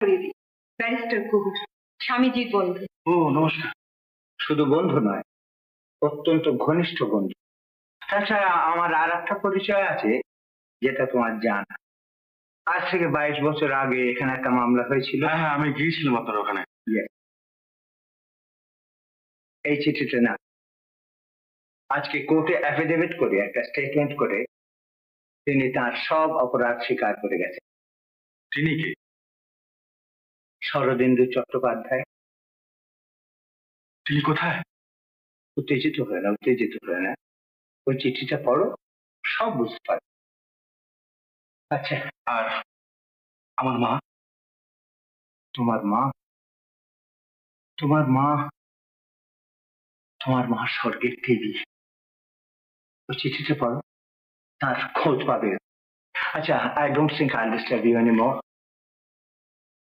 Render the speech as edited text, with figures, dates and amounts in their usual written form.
Barrister Guha, স্বামীজির বন্ধু। ও নমস্কার। শুধু বন্ধু নয়, অত্যন্ত ঘনিষ্ঠ বন্ধু। তাছাড়া আমার আর একটা পরিচয় আছে যেটা তোমার জানা। আজ থেকে 22 বছর আগে এখানে একটা মামলা হয়েছিল। হ্যাঁ, আমি গিয়েছিলাম আপনার ওখানে। Yes. এই চিঠিতে না, আজকে কোর্টে অ্যাফিডেভিট করে একটা স্টেটমেন্ট করে তিনি তার সব অপরাধ স্বীকার করে গেছেন। তিনি কে? শরদিন্দু চট্টোপাধ্যায়। তিনি কোথায়? উত্তেজিত হয়ে না, উত্তেজিত হয়ে না, ওই চিঠিটা পড়ো, সব বুঝতে পারবে। আচ্ছা, আর আমার মা? তোমার মা, তোমার মা, তোমার মা স্বর্গের দেবী। ওই চিঠিটা পড়ো, তার খোঁজ পাবে। আচ্ছা, I don't think I disturb you anymore.